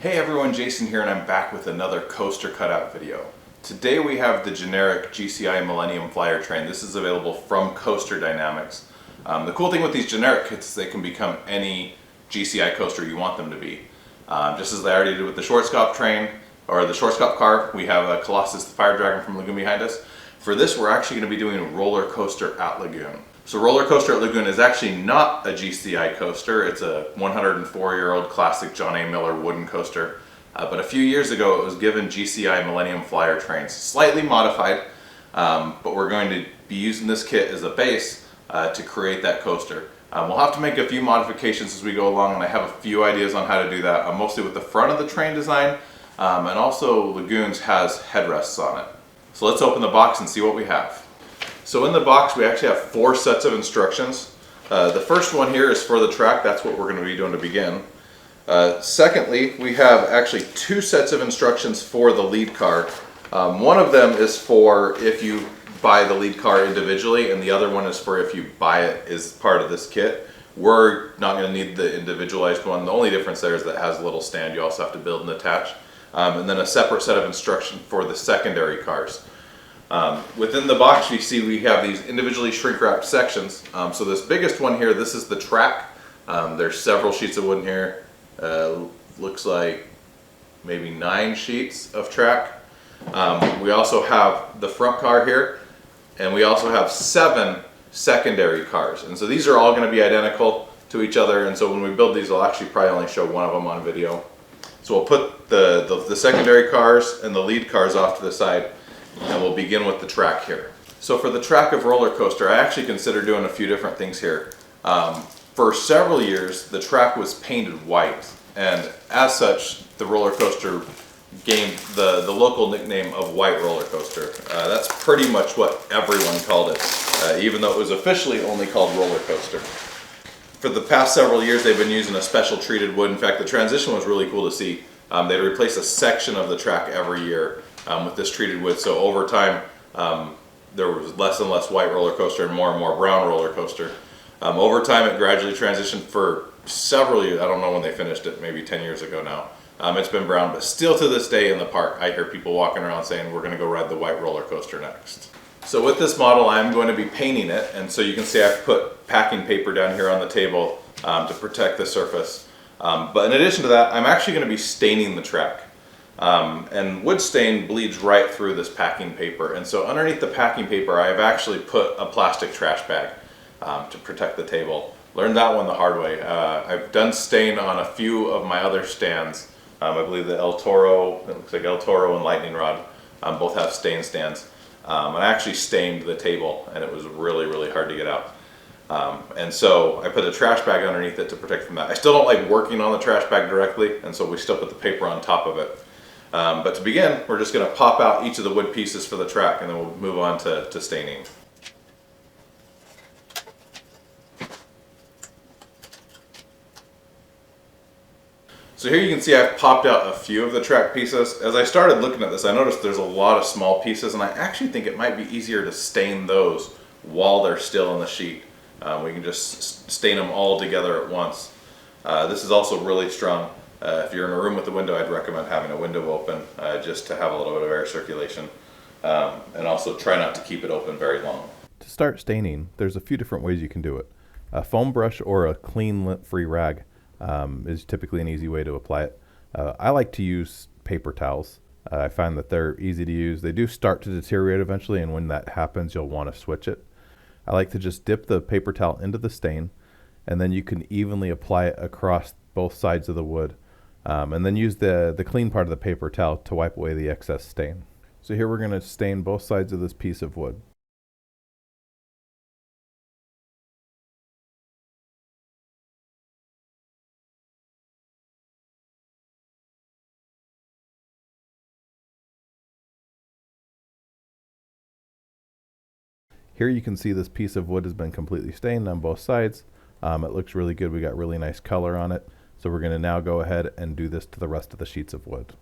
Hey everyone, Jason here, and I'm back with another Coaster Cutout video. Today we have the generic GCI Millennium flyer train. This is available from CoasterDynamix. The cool thing with these generic kits is they can become any GCI coaster you want them to be. Just as they already did with the Schwarzkopf train, or the Schwarzkopf car, we have a Colossus the Fire Dragon from Lagoon behind us. For this, we're actually going to be doing Roller Coaster at Lagoon. So Roller Coaster at Lagoon is actually not a GCI coaster. It's a 104-year-old classic John A. Miller wooden coaster. But a few years ago it was given GCI Millennium flyer trains, slightly modified, but we're going to be using this kit as a base to create that coaster. We'll have to make a few modifications as we go along, and I have a few ideas on how to do that, mostly with the front of the train design, and also Lagoon's has headrests on it. So let's open the box and see what we have. So in the box we actually have 4 sets of instructions. The first one here is for the track. That's what we're going to be doing to begin. Secondly, we have actually 2 sets of instructions for the lead car. One of them is for if you buy the lead car individually, and the other one is for if you buy it as part of this kit. We're not going to need the individualized one. The only difference there is that it has a little stand you also have to build and attach. And then a separate set of instructions for the secondary cars. Within the box you see we have these individually shrink wrapped sections. So this biggest one here, this is the track. There's several sheets of wood in here. Looks like maybe 9 sheets of track. We also have the front car here, and we also have 7 secondary cars. And so these are all going to be identical to each other, and so when we build these, I'll actually probably only show one of them on video. So we'll put the secondary cars and the lead cars off to the side, and we'll begin with the track here. So for the track of Roller Coaster, I actually consider doing a few different things here. For several years, the track was painted white, and as such, the roller coaster gained the local nickname of White Roller Coaster. That's pretty much what everyone called it, even though it was officially only called Roller Coaster. For the past several years, they've been using a special treated wood. In fact, the transition was really cool to see. They'd replace a section of the track every year with this treated wood. So over time, there was less and less white roller coaster and more brown roller coaster. Over time, it gradually transitioned for several years. I don't know when they finished it, maybe 10 years ago now. It's been brown, but still to this day in the park, I hear people walking around saying, we're going to go ride the white roller coaster next. So with this model, I'm going to be painting it, and so you can see I've put packing paper down here on the table to protect the surface. But in addition to that, I'm actually going to be staining the track. And wood stain bleeds right through this packing paper, and so underneath the packing paper I've actually put a plastic trash bag to protect the table. Learned that one the hard way. I've done stain on a few of my other stands. I believe the El Toro, it looks like El Toro and Lightning Rod both have stain stands. And I actually stained the table, and it was really hard to get out. And so I put a trash bag underneath it to protect from that. I still don't like working on the trash bag directly, and so we still put the paper on top of it. But to begin, we're just going to pop out each of the wood pieces for the track, and then we'll move on to staining. So here you can see I've popped out a few of the track pieces. As I started looking at this, I noticed there's a lot of small pieces, and I actually think it might be easier to stain those while they're still in the sheet. We can just stain them all together at once. This is also really strong. If you're in a room with a window, I'd recommend having a window open just to have a little bit of air circulation. And also try not to keep it open very long. To start staining, there's a few different ways you can do it. A foam brush or a clean lint-free rag is typically an easy way to apply it. I like to use paper towels. I find that they're easy to use. They do start to deteriorate eventually, and when that happens, you'll want to switch it. I like to just dip the paper towel into the stain, and then you can evenly apply it across both sides of the wood. And then use the clean part of the paper towel to wipe away the excess stain. So here we're going to stain both sides of this piece of wood. Here you can see this piece of wood has been completely stained on both sides. It looks really good. We got really nice color on it. So we're going to now go ahead and do this to the rest of the sheets of wood.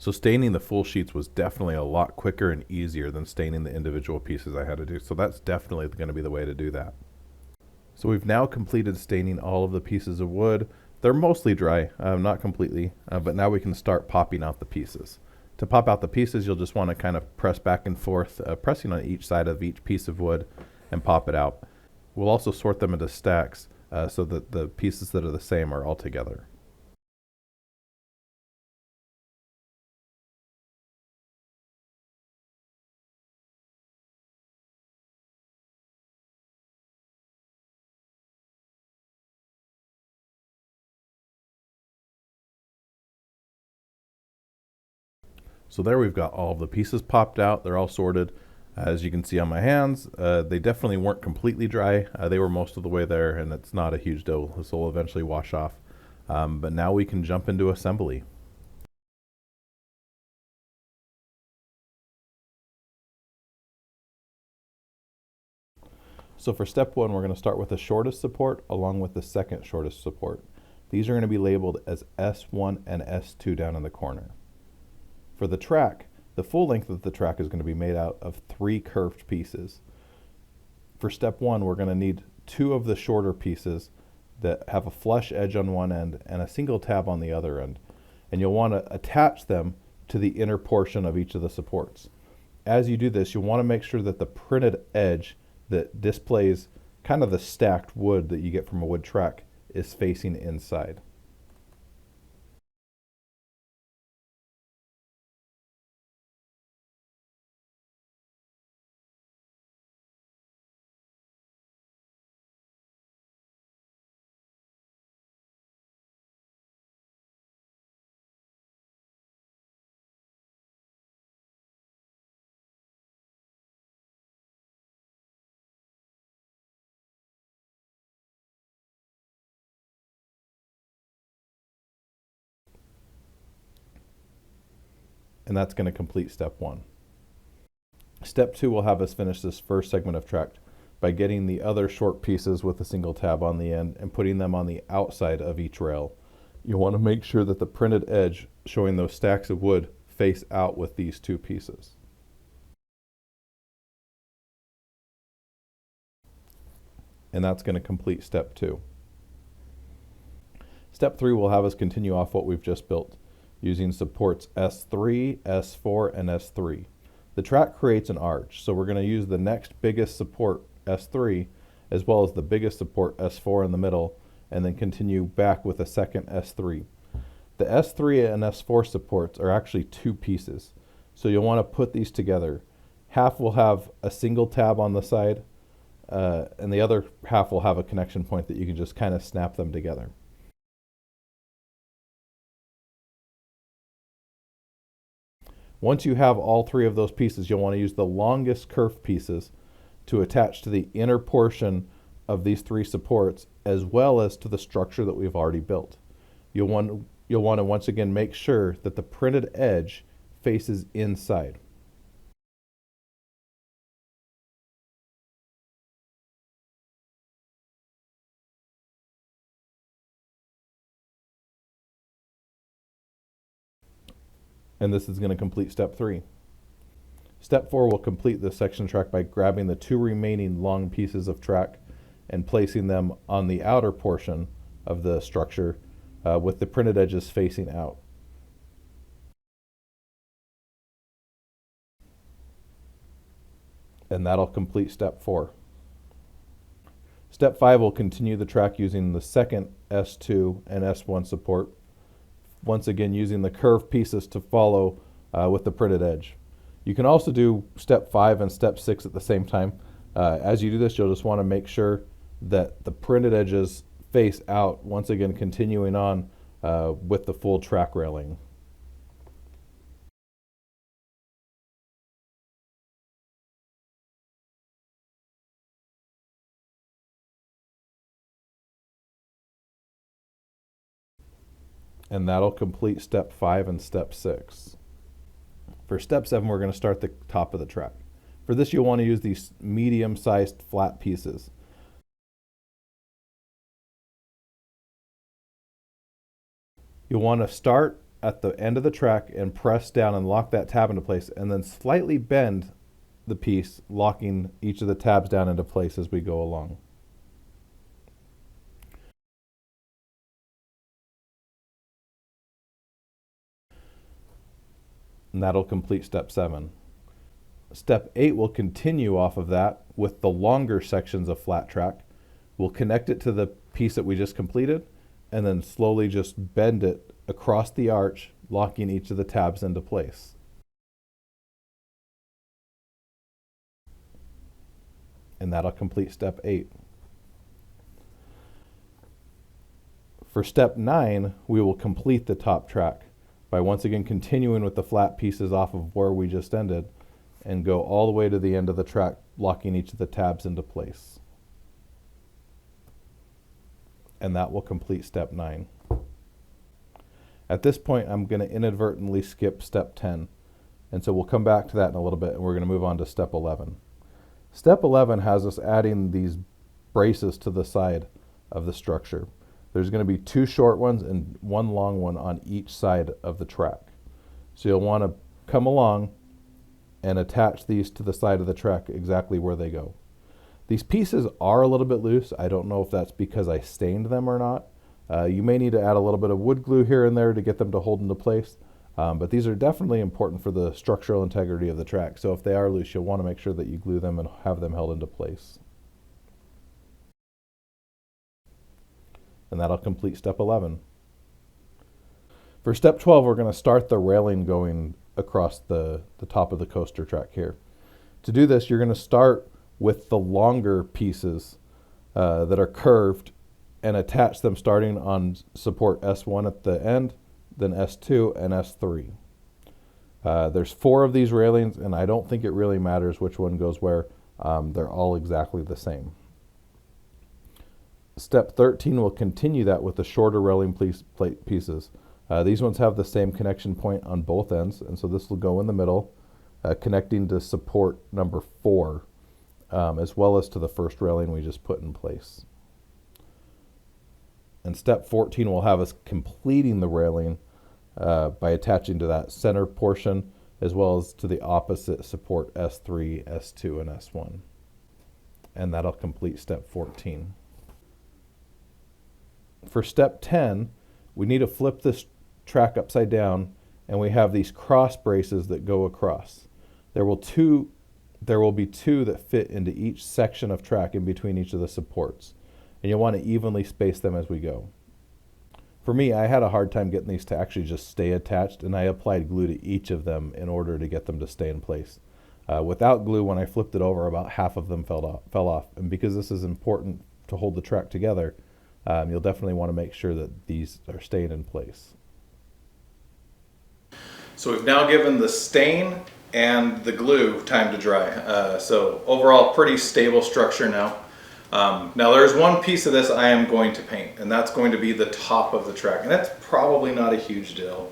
So staining the full sheets was definitely a lot quicker and easier than staining the individual pieces I had to do. So that's definitely going to be the way to do that. So we've now completed staining all of the pieces of wood. They're mostly dry, not completely, but now we can start popping out the pieces. To pop out the pieces, you'll just want to kind of press back and forth, pressing on each side of each piece of wood and pop it out. We'll also sort them into stacks so that the pieces that are the same are all together. So there we've got all of the pieces popped out. They're all sorted. As you can see on my hands, they definitely weren't completely dry. They were most of the way there, and it's not a huge deal. This will eventually wash off. But now we can jump into assembly. So for step one, we're going to start with the shortest support along with the second shortest support. These are going to be labeled as S1 and S2 down in the corner. For the track, the full length of the track is going to be made out of 3 curved pieces. For step one, we're going to need 2 of the shorter pieces that have a flush edge on one end and a single tab on the other end. And you'll want to attach them to the inner portion of each of the supports. As you do this, you'll want to make sure that the printed edge that displays kind of the stacked wood that you get from a wood track is facing inside. And that's going to complete step one. Step two will have us finish this first segment of track by getting the other short pieces with a single tab on the end and putting them on the outside of each rail. You want to make sure that the printed edge showing those stacks of wood face out with these 2 pieces. And that's going to complete step 2. Step 3 will have us continue off what we've just built using supports S3, S4, and S3. The track creates an arch, so we're going to use the next biggest support, S3, as well as the biggest support, S4, in the middle, and then continue back with a second S3. The S3 and S4 supports are actually 2 pieces, so you'll want to put these together. Half will have a single tab on the side, and the other half will have a connection point that you can just kind of snap them together. Once you have all 3 of those pieces, you'll want to use the longest curved pieces to attach to the inner portion of these 3 supports, as well as to the structure that we've already built. You'll want to once again make sure that the printed edge faces inside. And this is going to complete step 3. Step 4 will complete this section track by grabbing the 2 remaining long pieces of track and placing them on the outer portion of the structure with the printed edges facing out. And that'll complete step 4. Step 5 will continue the track using the second S2 and S1 support, once again using the curved pieces to follow with the printed edge. You can also do step 5 and step 6 at the same time. As you do this, you'll just want to make sure that the printed edges face out, once again continuing on with the full track railing. And that'll complete step 5 and step 6. For step 7, we're going to start the top of the track. For this, you'll want to use these medium-sized flat pieces. You'll want to start at the end of the track and press down and lock that tab into place, and then slightly bend the piece, locking each of the tabs down into place as we go along. And that'll complete step 7. Step 8 will continue off of that with the longer sections of flat track. We'll connect it to the piece that we just completed, and then slowly just bend it across the arch, locking each of the tabs into place. And that'll complete step 8. For step 9, we will complete the top track by once again continuing with the flat pieces off of where we just ended and go all the way to the end of the track, locking each of the tabs into place. And that will complete step 9. At this point, I'm going to inadvertently skip step 10. And so we'll come back to that in a little bit, and we're going to move on to step 11. Step 11 has us adding these braces to the side of the structure. There's going to be 2 short ones and 1 long one on each side of the track. So you'll want to come along and attach these to the side of the track exactly where they go. These pieces are a little bit loose. I don't know if that's because I stained them or not. You may need to add a little bit of wood glue here and there to get them to hold into place. But these are definitely important for the structural integrity of the track. So if they are loose, you'll want to make sure that you glue them and have them held into place. And that'll complete step 11. For step 12, we're going to start the railing going across the top of the coaster track here. To do this, you're going to start with the longer pieces that are curved and attach them starting on support S1 at the end, then S2 and S3. There's 4 of these railings, and I don't think it really matters which one goes where. They're all exactly the same. Step 13 will continue that with the shorter railing plate pieces. These ones have the same connection point on both ends, and so this will go in the middle, connecting to support number 4, as well as to the first railing we just put in place. And step 14 will have us completing the railing by attaching to that center portion, as well as to the opposite support S3, S2, and S1. And that'll complete step 14. For step 10, we need to flip this track upside down, and we have these cross braces that go across. There will be 2 that fit into each section of track in between each of the supports, and you'll want to evenly space them as we go. For me, I had a hard time getting these to actually just stay attached, and I applied glue to each of them in order to get them to stay in place. Without glue, when I flipped it over, about half of them fell off. And because this is important to hold the track together, you'll definitely want to make sure that these are staying in place. So we've now given the stain and the glue time to dry. So overall, pretty stable structure now. Now there's one piece of this I am going to paint, and that's going to be the top of the track. And that's probably not a huge deal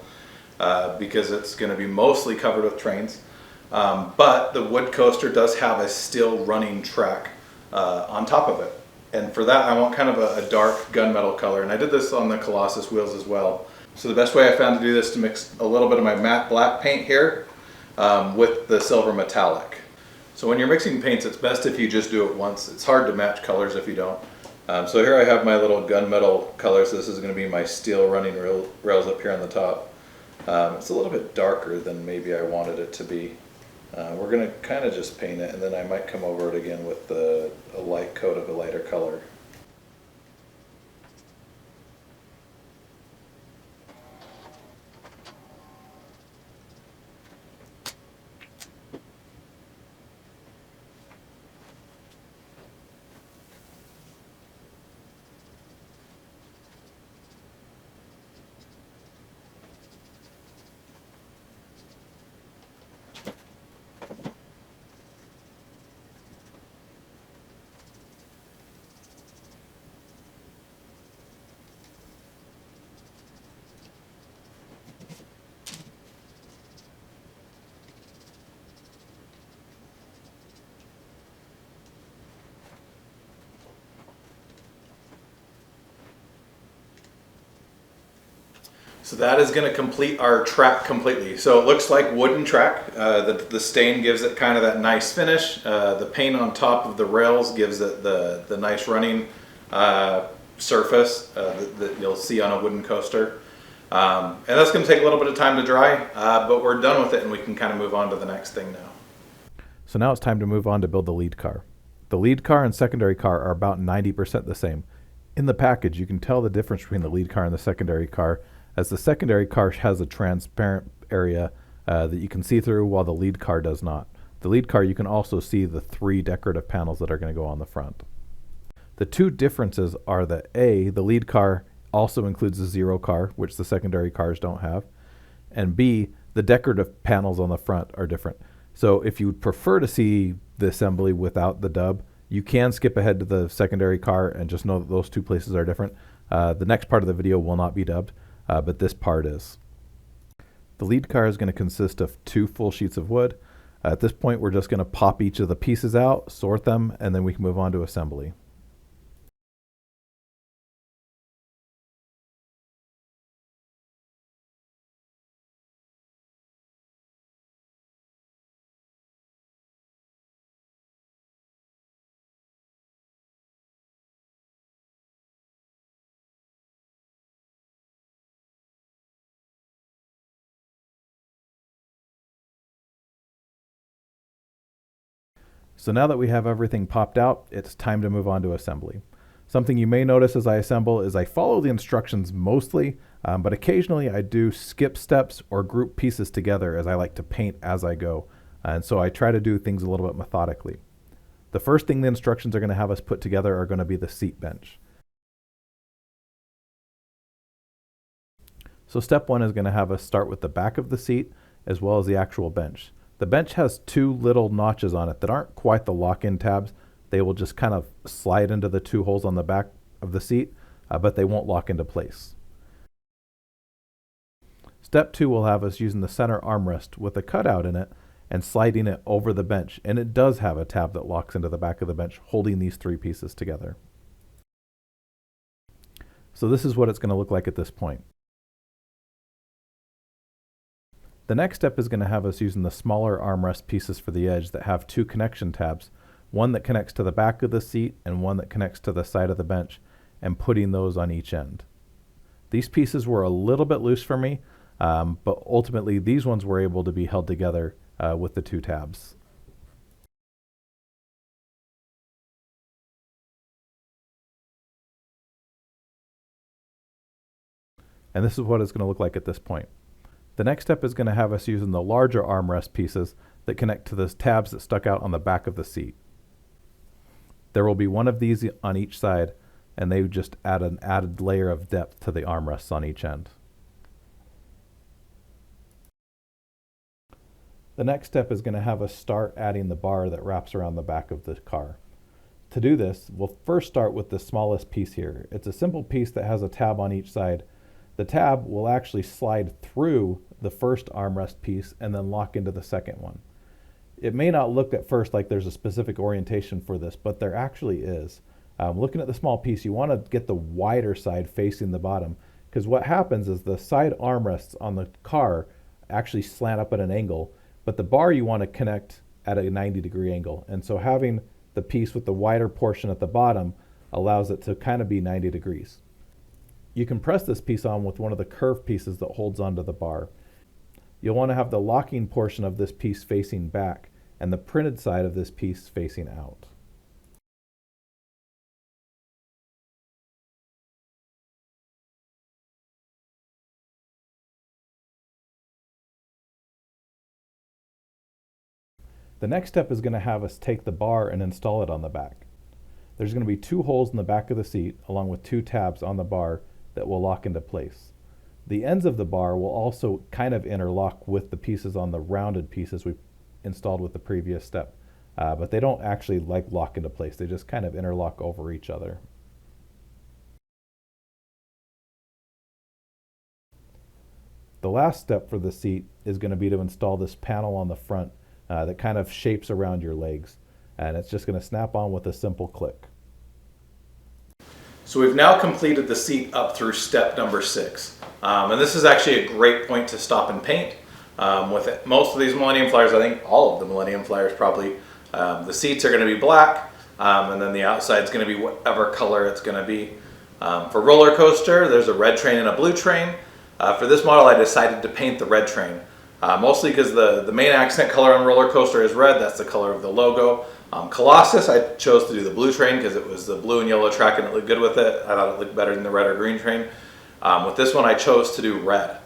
because it's going to be mostly covered with trains. But the wood coaster does have a still running track on top of it. And for that, I want kind of a dark gunmetal color. And I did this on the Colossus wheels as well. So the best way I found to do this is to mix a little bit of my matte black paint here with the silver metallic. So when you're mixing paints, it's best if you just do it once. It's hard to match colors if you don't. So here I have my little gunmetal colors. This is going to be my steel running rails up here on the top. It's a little bit darker than maybe I wanted it to be. We're going to kind of just paint it, and then I might come over it again with a light coat of a lighter color. So that is going to complete our track completely. So it looks like wooden track. The stain gives it kind of that nice finish. The paint on top of the rails gives it the nice running surface that you'll see on a wooden coaster. And that's going to take a little bit of time to dry, but we're done with it and we can kind of move on to the next thing now. So now it's time to move on to build the lead car. The lead car and secondary car are about 90% the same. In the package, you can tell the difference between the lead car and the secondary car, as the secondary car has a transparent area that you can see through, while the lead car does not. The lead car, you can also see the 3 decorative panels that are going to go on the front. The 2 differences are that A, the lead car also includes a zero car, which the secondary cars don't have, and B, the decorative panels on the front are different. So if you would prefer to see the assembly without the dub, you can skip ahead to the secondary car and just know that those 2 places are different. The next part of the video will not be dubbed, but this part is. The lead car is going to consist of 2 full sheets of wood. At this point, we're just going to pop each of the pieces out, sort them, and then we can move on to assembly. So now that we have everything popped out, it's time to move on to assembly. Something you may notice as I assemble is I follow the instructions mostly, but occasionally I do skip steps or group pieces together as I like to paint as I go. And so I try to do things a little bit methodically. The first thing the instructions are going to have us put together are going to be the seat bench. So step 1 is going to have us start with the back of the seat as well as the actual bench. The bench has 2 little notches on it that aren't quite the lock-in tabs. They will just kind of slide into the 2 holes on the back of the seat, but they won't lock into place. Step 2 will have us using the center armrest with a cutout in it and sliding it over the bench, and it does have a tab that locks into the back of the bench, holding these 3 pieces together. So this is what it's going to look like at this point. The next step is going to have us using the smaller armrest pieces for the edge that have 2 connection tabs, one that connects to the back of the seat and one that connects to the side of the bench, and putting those on each end. These pieces were a little bit loose for me, but ultimately these ones were able to be held together with the 2 tabs. And this is what it's going to look like at this point. The next step is going to have us using the larger armrest pieces that connect to the tabs that stuck out on the back of the seat. There will be one of these on each side, and they just add an added layer of depth to the armrests on each end. The next step is going to have us start adding the bar that wraps around the back of the car. To do this, we'll first start with the smallest piece here. It's a simple piece that has a tab on each side. The tab will actually slide through the first armrest piece and then lock into the second one. It may not look at first like there's a specific orientation for this, but there actually is. Looking at the small piece, you want to get the wider side facing the bottom, because what happens is the side armrests on the car actually slant up at an angle, but the bar you want to connect at a 90-degree angle. And so having the piece with the wider portion at the bottom allows it to kind of be 90 degrees. You can press this piece on with one of the curved pieces that holds onto the bar. You'll want to have the locking portion of this piece facing back and the printed side of this piece facing out. The next step is going to have us take the bar and install it on the back. There's going to be 2 holes in the back of the seat along with 2 tabs on the bar that will lock into place. The ends of the bar will also kind of interlock with the pieces on the rounded pieces we installed with the previous step, but they don't actually lock into place. They just kind of interlock over each other. The last step for the seat is going to be to install this panel on the front that kind of shapes around your legs, and it's just going to snap on with a simple click. So we've now completed the seat up through step number 6. And this is actually a great point to stop and paint. With most of these Millennium Flyers, I think all of the Millennium Flyers probably, the seats are going to be black, and then the outside is going to be whatever color it's going to be. For roller coaster, there's a red train and a blue train. For this model, I decided to paint the red train, mostly because the main accent color on roller coaster is red. That's the color of the logo. Colossus, I chose to do the blue train because it was the blue and yellow track and it looked good with it. I thought it looked better than the red or green train. With this one, I chose to do red.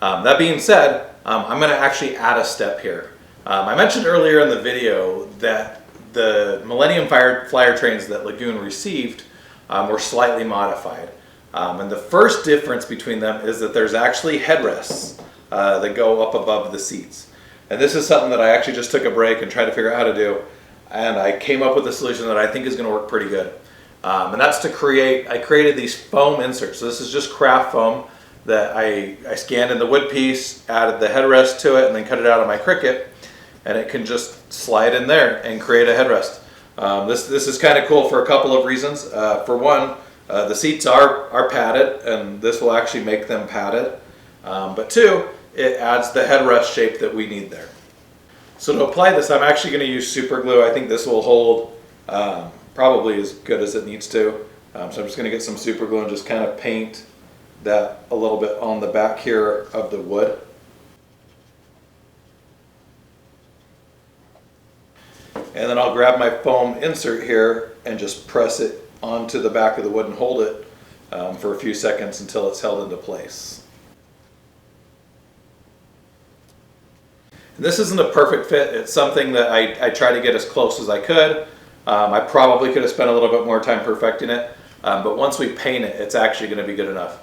That being said, I'm going to actually add a step here. I mentioned earlier in the video that the Millennium Flyer trains that Lagoon received were slightly modified. And the first difference between them is that there's actually headrests that go up above the seats. And this is something that I actually just took a break and tried to figure out how to do. And I came up with a solution that I think is going to work pretty good. And that's to I created these foam inserts. So this is just craft foam that I scanned in the wood piece, added the headrest to it, and then cut it out of my Cricut. And it can just slide in there and create a headrest. This is kind of cool for a couple of reasons. For one, the seats are padded, and this will actually make them padded. But two, it adds the headrest shape that we need there. So to apply this, I'm actually going to use super glue. I think this will hold probably as good as it needs to. So I'm just going to get some super glue and just kind of paint that a little bit on the back here of the wood. And then I'll grab my foam insert here and just press it onto the back of the wood and hold it for a few seconds until it's held into place. And this isn't a perfect fit. It's something that I try to get as close as I could. I probably could have spent a little bit more time perfecting it, but once we paint it, it's actually going to be good enough.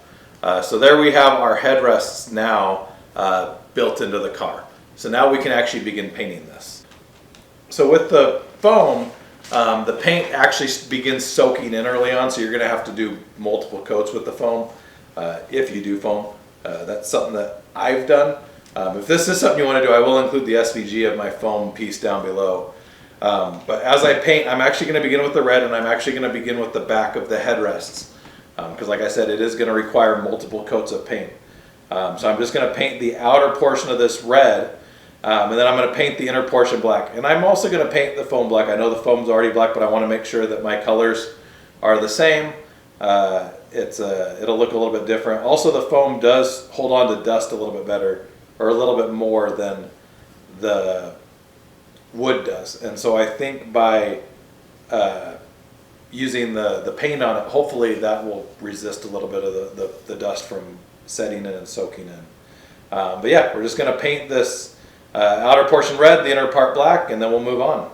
So there we have our headrests now built into the car. So now we can actually begin painting this. So with the foam, the paint actually begins soaking in early on, so you're going to have to do multiple coats with the foam if you do foam. That's something that I've done. If this is something you want to do, I will include the SVG of my foam piece down below. But as I paint, I'm actually going to begin with the red, and I'm actually going to begin with the back of the headrests. Because like I said, it is going to require multiple coats of paint. So I'm just going to paint the outer portion of this red, and then I'm going to paint the inner portion black. And I'm also going to paint the foam black. I know the foam's already black, but I want to make sure that my colors are the same. It'll look a little bit different. Also, the foam does hold on to dust a little bit better, or a little bit more than the wood does. And so I think by using the paint on it, hopefully that will resist a little bit of the dust from setting in and soaking in. But yeah, we're just going to paint this outer portion red, the inner part black, and then we'll move on.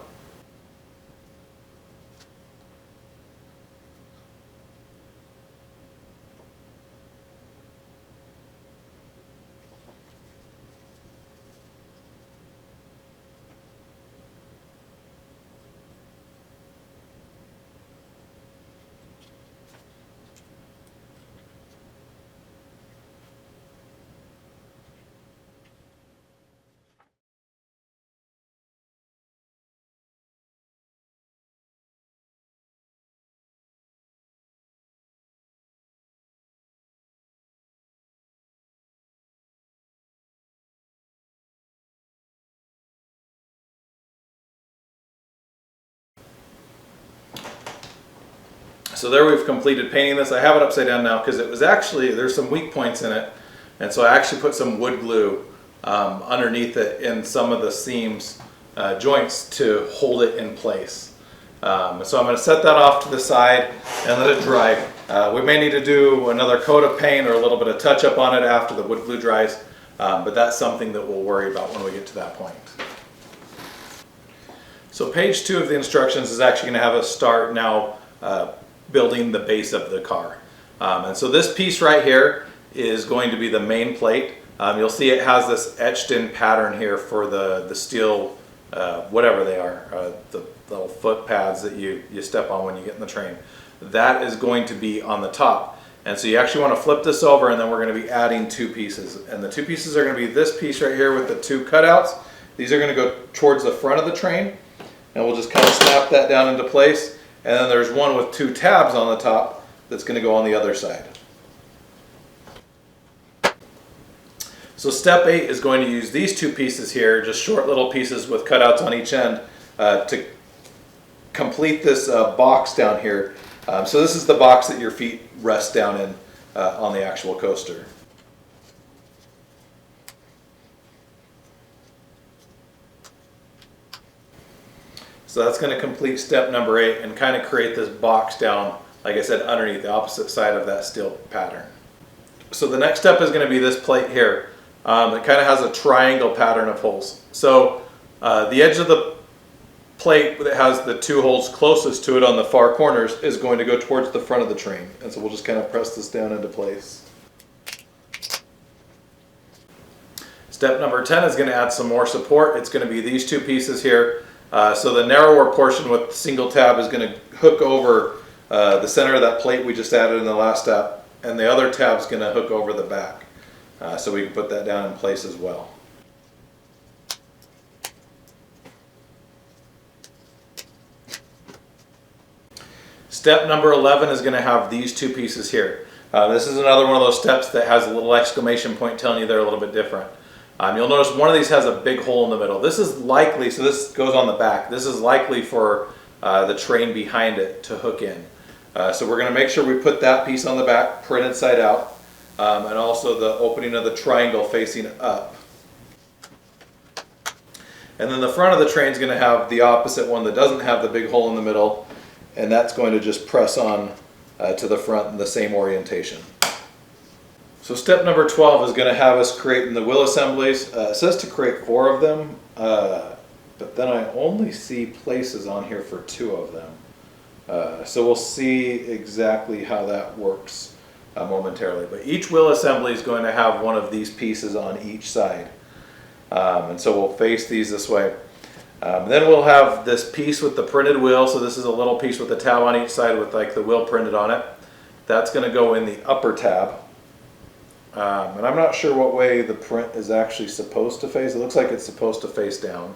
So there we've completed painting this. I have it upside down now because it was actually, there's some weak points in it. And so I actually put some wood glue underneath it in some of the seams, joints to hold it in place. So I'm going to set that off to the side and let it dry. We may need to do another coat of paint or a little bit of touch up on it after the wood glue dries, but that's something that we'll worry about when we get to that point. So page 2 of the instructions is actually going to have us start now building the base of the car. And so this piece right here is going to be the main plate. You'll see it has this etched in pattern here for the steel, whatever they are, the little foot pads that you step on when you get in the train. That is going to be on the top. And so you actually want to flip this over, and then we're going to be adding 2 pieces. And the 2 pieces are going to be this piece right here with the 2 cutouts. These are going to go towards the front of the train, and we'll just kind of snap that down into place. And then there's one with 2 tabs on the top that's going to go on the other side. So step 8 is going to use these two pieces here, just short little pieces with cutouts on each end, to complete this box down here. So this is the box that your feet rest down in on the actual coaster. So that's going to complete step number 8 and kind of create this box down, like I said, underneath the opposite side of that steel pattern. So the next step is going to be this plate here. It kind of has a triangle pattern of holes. So the edge of the plate that has the two holes closest to it on the far corners is going to go towards the front of the train. And so we'll just kind of press this down into place. Step number 10 is going to add some more support. It's going to be these two pieces here. So the narrower portion with the single tab is going to hook over the center of that plate we just added in the last step, and the other tab is going to hook over the back. So we can put that down in place as well. Step number 11 is going to have these two pieces here. This is another one of those steps that has a little exclamation point telling you they're a little bit different. You'll notice one of these has a big hole in the middle. This is likely, so this goes on the back, this is likely for the train behind it to hook in. So we're going to make sure we put that piece on the back, printed side out, and also the opening of the triangle facing up. And then the front of the train is going to have the opposite one that doesn't have the big hole in the middle, and that's going to just press on to the front in the same orientation. So step number 12 is going to have us creating the wheel assemblies. It says to create 4 of them, but then I only see places on here for 2 of them. So we'll see exactly how that works momentarily. But each wheel assembly is going to have one of these pieces on each side. And so we'll face these this way. Then we'll have this piece with the printed wheel. So this is a little piece with a tab on each side with like the wheel printed on it. That's going to go in the upper tab. And I'm not sure what way the print is actually supposed to face. It looks like it's supposed to face down.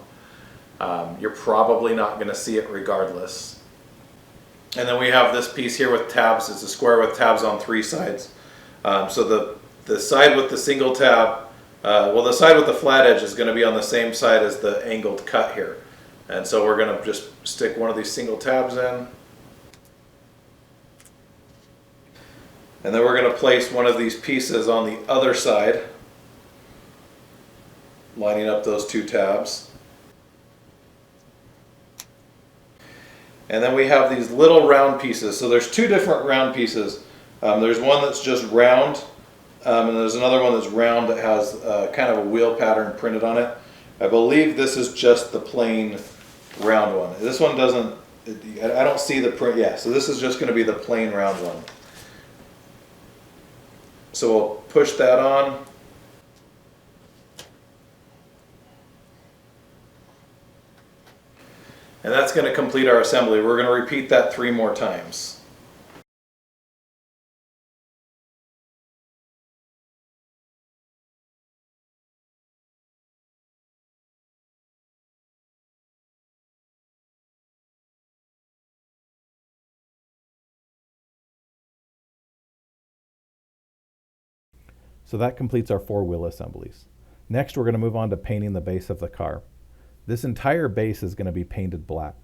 You're probably not going to see it regardless. And then we have this piece here with tabs. It's a square with tabs on 3 sides. So the side with the single tab, well, the side with the flat edge is going to be on the same side as the angled cut here. And so we're going to just stick one of these single tabs in. And then we're going to place one of these pieces on the other side, lining up those 2 tabs. And then we have these little round pieces. So there's 2 different round pieces. There's one that's just round, and there's another one that's round that has kind of a wheel pattern printed on it. I believe this is just the plain round one. This one doesn't, I don't see the print, yeah, so this is just going to be the plain round one. So we'll push that on. And that's going to complete our assembly. We're going to repeat that 3 more times. So that completes our 4 wheel assemblies. Next, we're going to move on to painting the base of the car. This entire base is going to be painted black.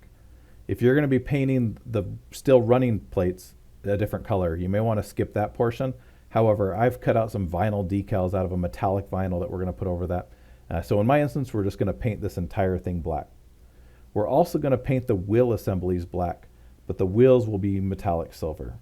If you're going to be painting the still running plates a different color, you may want to skip that portion. However, I've cut out some vinyl decals out of a metallic vinyl that we're going to put over that. So in my instance, we're just going to paint this entire thing black. We're also going to paint the wheel assemblies black, but the wheels will be metallic silver.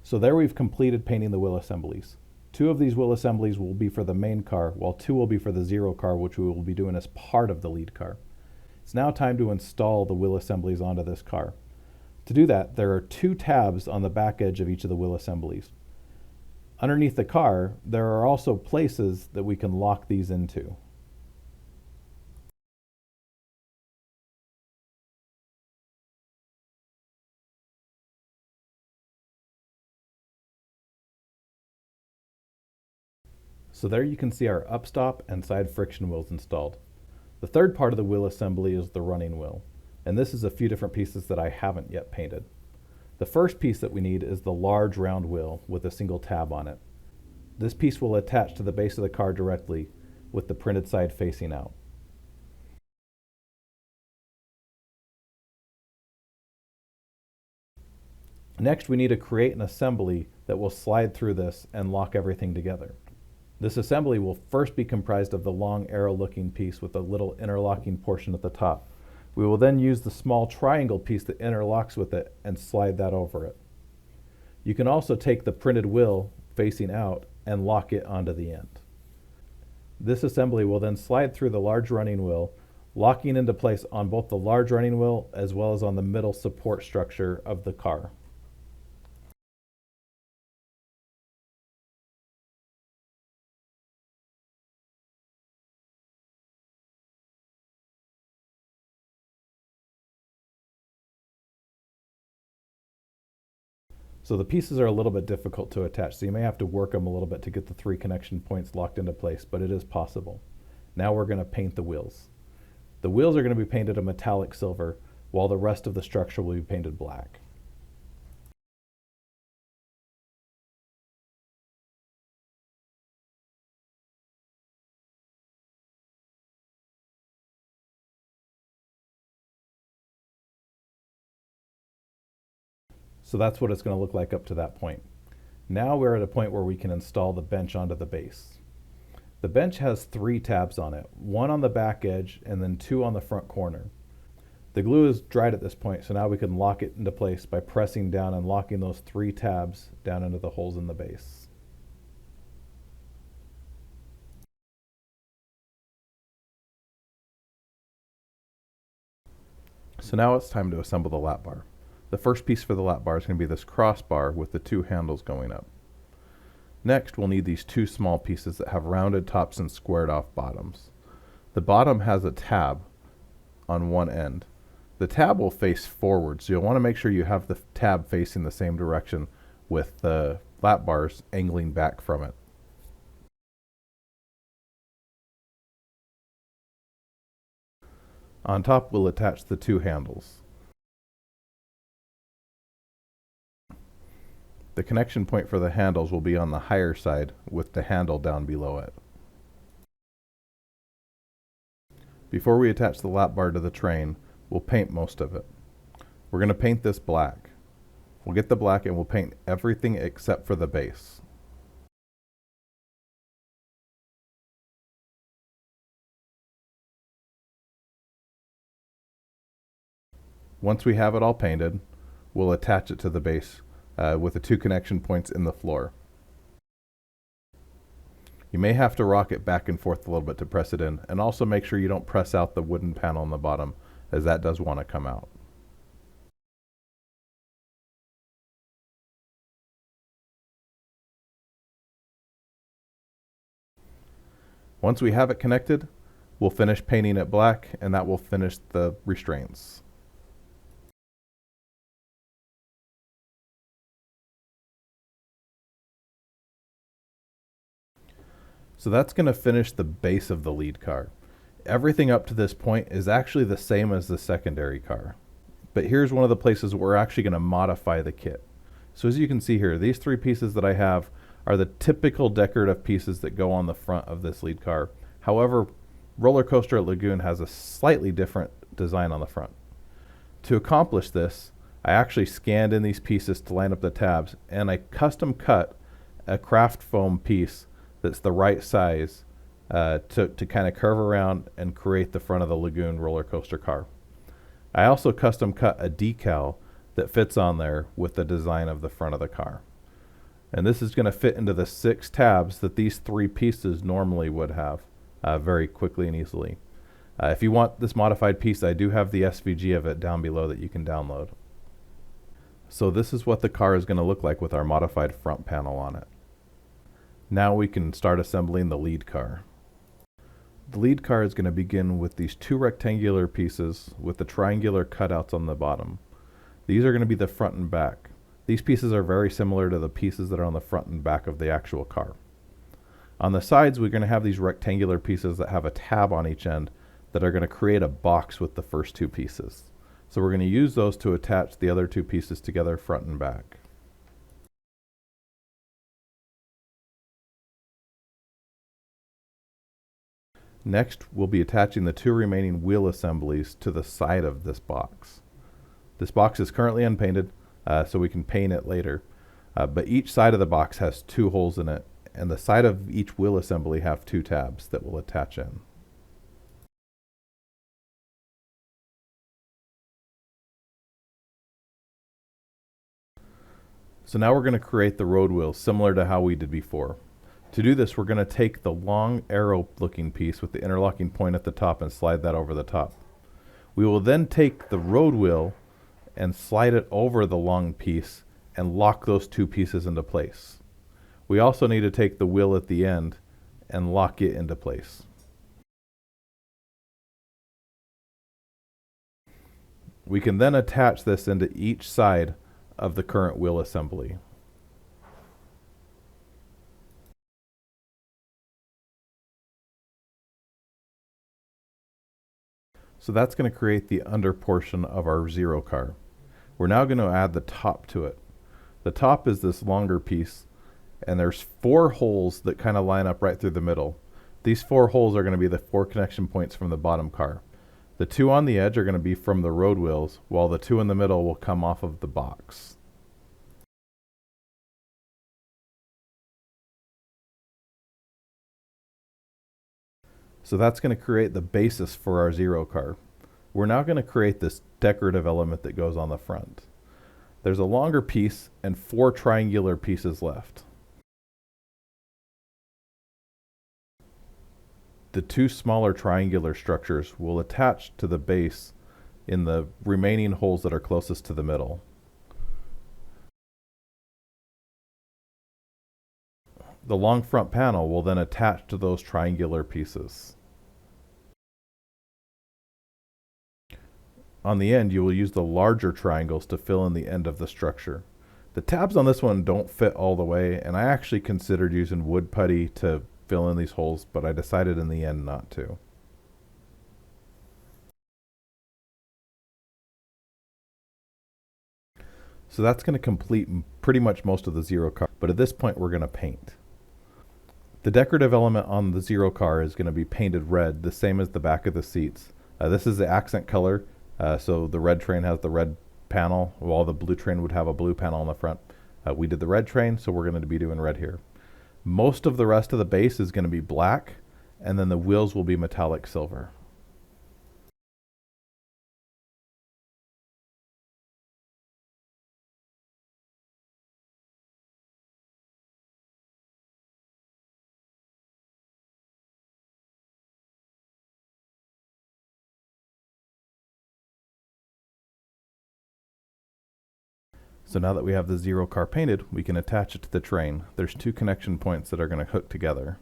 So there we've completed painting the wheel assemblies. 2 of these wheel assemblies will be for the main car, while 2 will be for the Zero car, which we will be doing as part of the lead car. It's now time to install the wheel assemblies onto this car. To do that, there are 2 tabs on the back edge of each of the wheel assemblies. Underneath the car, there are also places that we can lock these into. So there you can see our upstop and side friction wheels installed. The third part of the wheel assembly is the running wheel, and this is a few different pieces that I haven't yet painted. The first piece that we need is the large round wheel with a single tab on it. This piece will attach to the base of the car directly with the printed side facing out. Next, we need to create an assembly that will slide through this and lock everything together. This assembly will first be comprised of the long arrow-looking piece with a little interlocking portion at the top. We will then use the small triangle piece that interlocks with it and slide that over it. You can also take the printed wheel facing out and lock it onto the end. This assembly will then slide through the large running wheel, locking into place on both the large running wheel as well as on the middle support structure of the car. So the pieces are a little bit difficult to attach, so you may have to work them a little bit to get the 3 connection points locked into place, but it is possible. Now we're going to paint the wheels. The wheels are going to be painted a metallic silver, while the rest of the structure will be painted black. So that's what it's going to look like up to that point. Now we're at a point where we can install the bench onto the base. The bench has 3 tabs on it, 1 on the back edge and then 2 on the front corner. The glue is dried at this point, so now we can lock it into place by pressing down and locking those 3 tabs down into the holes in the base. So now it's time to assemble the lap bar. The first piece for the lap bar is going to be this crossbar with the 2 handles going up. Next, we'll need these 2 small pieces that have rounded tops and squared off bottoms. The bottom has a tab on one end. The tab will face forward, so you'll want to make sure you have the tab facing the same direction with the lap bars angling back from it. On top, we'll attach the 2 handles. The connection point for the handles will be on the higher side with the handle down below it. Before we attach the lap bar to the train, we'll paint most of it. We're going to paint this black. We'll get the black and we'll paint everything except for the base. Once we have it all painted, we'll attach it to the base with the 2 connection points in the floor. You may have to rock it back and forth a little bit to press it in, and also make sure you don't press out the wooden panel on the bottom, as that does want to come out. Once we have it connected, we'll finish painting it black, and that will finish the restraints. So that's going to finish the base of the lead car. Everything up to this point is actually the same as the secondary car. But here's one of the places where we're actually going to modify the kit. So as you can see here, these 3 pieces that I have are the typical decorative pieces that go on the front of this lead car. However, Roller Coaster at Lagoon has a slightly different design on the front. To accomplish this, I actually scanned in these pieces to line up the tabs, and I custom cut a craft foam piece that's the right size to kind of curve around and create the front of the Lagoon roller coaster car. I also custom cut a decal that fits on there with the design of the front of the car. And this is going to fit into the 6 tabs that these 3 pieces normally would have very quickly and easily. If you want this modified piece, I do have the SVG of it down below that you can download. So this is what the car is going to look like with our modified front panel on it. Now we can start assembling the lead car. The lead car is going to begin with these 2 rectangular pieces with the triangular cutouts on the bottom. These are going to be the front and back. These pieces are very similar to the pieces that are on the front and back of the actual car. On the sides, we're going to have these rectangular pieces that have a tab on each end that are going to create a box with the first 2 pieces. So we're going to use those to attach the other 2 pieces together front and back. Next, we'll be attaching the 2 remaining wheel assemblies to the side of this box. This box is currently unpainted, so we can paint it later. But each side of the box has 2 holes in it, and the side of each wheel assembly have 2 tabs that will attach in. So now we're going to create the road wheels similar to how we did before. To do this, we're going to take the long arrow looking piece with the interlocking point at the top and slide that over the top. We will then take the road wheel and slide it over the long piece and lock those 2 pieces into place. We also need to take the wheel at the end and lock it into place. We can then attach this into each side of the current wheel assembly. So that's going to create the under portion of our zero car. We're now going to add the top to it. The top is this longer piece, and there's 4 holes that kind of line up right through the middle. These 4 holes are going to be the 4 connection points from the bottom car. The 2 on the edge are going to be from the road wheels, while the 2 in the middle will come off of the box. So that's going to create the basis for our zero car. We're now going to create this decorative element that goes on the front. There's a longer piece and 4 triangular pieces left. The 2 smaller triangular structures will attach to the base in the remaining holes that are closest to the middle. The long front panel will then attach to those triangular pieces. On the end, you will use the larger triangles to fill in the end of the structure. The tabs on this one don't fit all the way, and I actually considered using wood putty to fill in these holes, but I decided in the end not to. So that's going to complete pretty much most of the zero car, but at this point we're going to paint. The decorative element on the zero car is going to be painted red, the same as the back of the seats. This is the accent color. So the red train has the red panel, while the blue train would have a blue panel on the front. We did the red train, so we're going to be doing red here. Most of the rest of the base is going to be black, and then the wheels will be metallic silver. So now that we have the zero car painted, we can attach it to the train. There's 2 connection points that are going to hook together.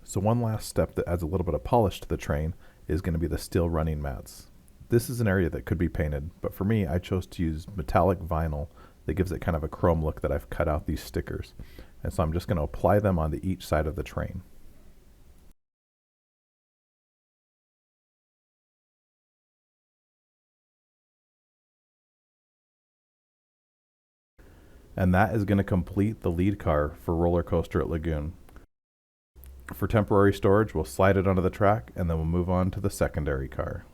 So one last step that adds a little bit of polish to the train is going to be the steel running mats. This is an area that could be painted, but for me, I chose to use metallic vinyl that gives it kind of a chrome look that I've cut out these stickers. And so I'm just going to apply them onto each side of the train. And that is going to complete the lead car for Roller Coaster at Lagoon. For temporary storage, we'll slide it onto the track, and then we'll move on to the secondary car.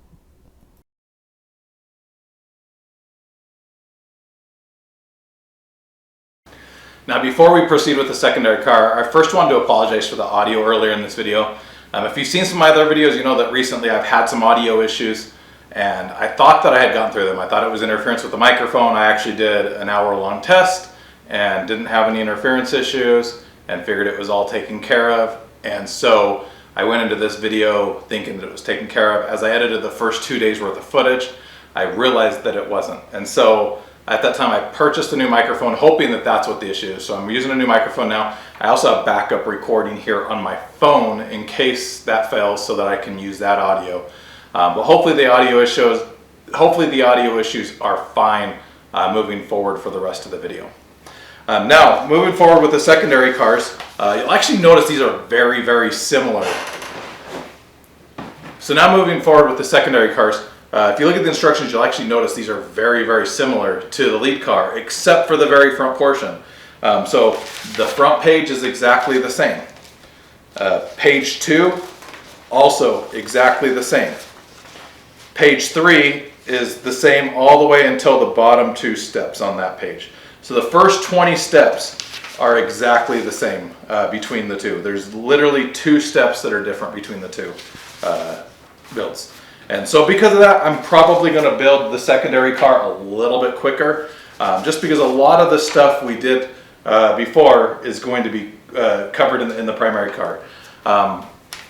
Now before we proceed with the secondary car, I first wanted to apologize for the audio earlier in this video. If you've seen some of my other videos, you know that recently I've had some audio issues, and I thought that I had gone through them. I thought it was interference with the microphone. I actually did an hour-long test and didn't have any interference issues and figured it was all taken care of. And so I went into this video thinking that it was taken care of. As I edited the first 2 days worth of footage, I realized that it wasn't. And so at that time I purchased a new microphone hoping that that's what the issue is. So I'm using a new microphone now. I also have backup recording here on my phone in case that fails so that I can use that audio. But hopefully the audio issues are fine moving forward for the rest of the video. Now, moving forward with the secondary cars, you'll actually notice these are very, very similar. So now moving forward with the secondary cars, if you look at the instructions, you'll actually notice these are very, very similar to the lead car, except for the very front portion. So the front page is exactly the same. Page 2, also exactly the same. Page 3 is the same all the way until the bottom 2 steps on that page. So the first 20 steps are exactly the same between the two. There's literally 2 steps that are different between the two builds. And so because of that, I'm probably going to build the secondary car a little bit quicker, just because a lot of the stuff we did before is going to be covered in the primary car.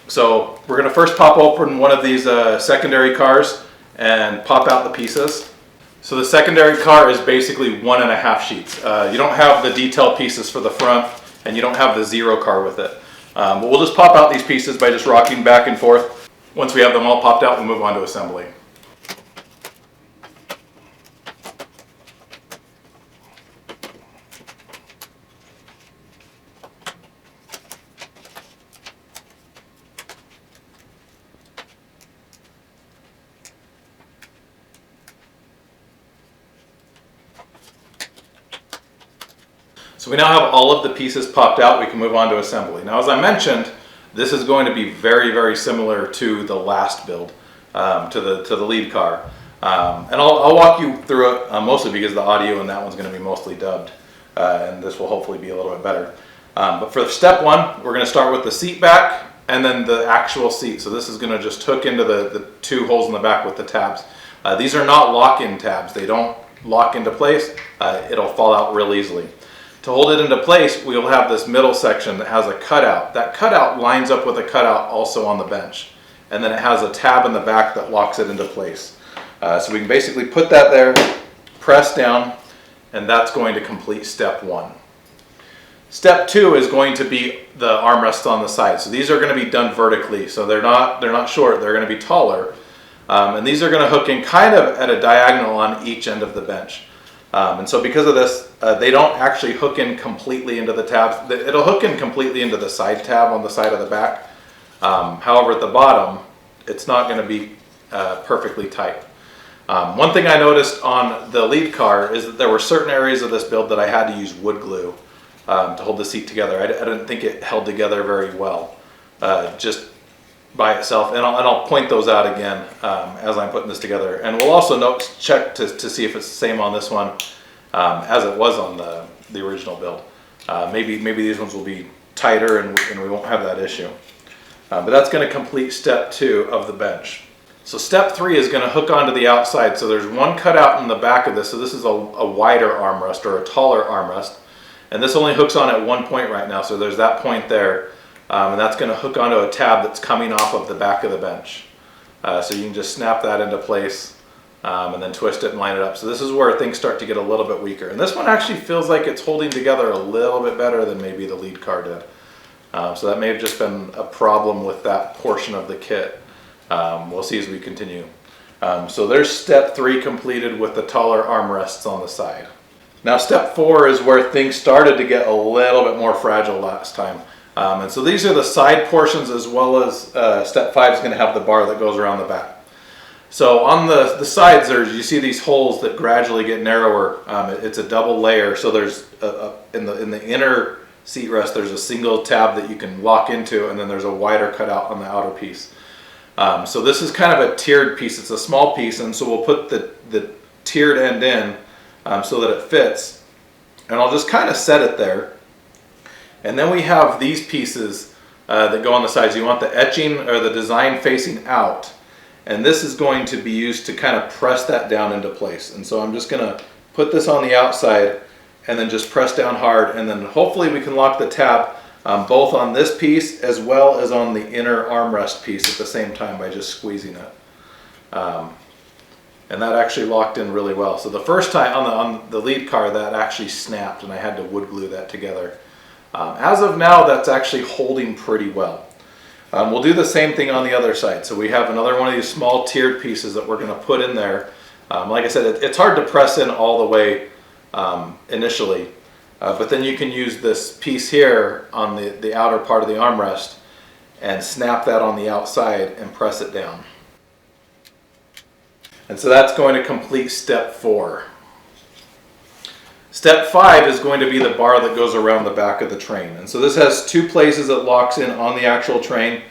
So we're going to first pop open one of these secondary cars and pop out the pieces. So the secondary car is basically 1.5 sheets. You don't have the detail pieces for the front, and you don't have the zero car with it. But we'll just pop out these pieces by just rocking back and forth. Once we have them all popped out, we'll move on to assembly. So we now have all of the pieces popped out. We can move on to assembly. Now, as I mentioned, this is going to be very, very similar to the last build, to the lead car. And I'll walk you through it mostly because the audio in that one's going to be mostly dubbed, and this will hopefully be a little bit better. But for step 1, we're going to start with the seat back and then the actual seat. So this is going to just hook into the 2 holes in the back with the tabs. These are not lock-in tabs. They don't lock into place. It'll fall out real easily. To hold it into place, we'll have this middle section that has a cutout. That cutout lines up with a cutout also on the bench. And then it has a tab in the back that locks it into place. So we can basically put that there, press down, and that's going to complete step 1. Step 2 is going to be the armrests on the side. So these are going to be done vertically. So they're not short, they're going to be taller. And these are going to hook in kind of at a diagonal on each end of the bench. And so because of this, they don't actually hook in completely into the tabs. It'll hook in completely into the side tab on the side of the back. However, at the bottom, it's not going to be perfectly tight. One thing I noticed on the lead car is that there were certain areas of this build that I had to use wood glue to hold the seat together. I didn't think it held together very well, just by itself, and I'll point those out again as I'm putting this together. And we'll also check to see if it's the same on this one as it was on the original build. Maybe these ones will be tighter and we won't have that issue. But that's going to complete step 2 of the bench. So step 3 is going to hook onto the outside. So there's one cutout in the back of this. So this is a wider armrest or a taller armrest. And this only hooks on at one point right now. So there's that point there. And that's going to hook onto a tab that's coming off of the back of the bench. So you can just snap that into place and then twist it and line it up. So this is where things start to get a little bit weaker. And this one actually feels like it's holding together a little bit better than maybe the lead car did. So that may have just been a problem with that portion of the kit. We'll see as we continue. So there's step 3 completed with the taller armrests on the side. Now step 4 is where things started to get a little bit more fragile last time. And so these are the side portions, as well as step 5 is going to have the bar that goes around the back. So on the sides, you see these holes that gradually get narrower. It's a double layer. So there's in the inner seat rest, there's a single tab that you can lock into, and then there's a wider cutout on the outer piece. So this is kind of a tiered piece. It's a small piece, and so we'll put the tiered end in so that it fits. And I'll just kind of set it there. And then we have these pieces that go on the sides. You want the etching or the design facing out. And this is going to be used to kind of press that down into place. And so I'm just gonna put this on the outside and then just press down hard, and then hopefully we can lock the tab both on this piece as well as on the inner armrest piece at the same time by just squeezing it. And that actually locked in really well. So the first time on the lead car, that actually snapped and I had to wood glue that together. As of now, that's actually holding pretty well. We'll do the same thing on the other side. So we have another one of these small tiered pieces that we're going to put in there. Like I said, it's hard to press in all the way initially, but then you can use this piece here on the outer part of the armrest and snap that on the outside and press it down. And so that's going to complete step 4. Step 5 is going to be the bar that goes around the back of the train. And so this has 2 places it locks in on the actual train,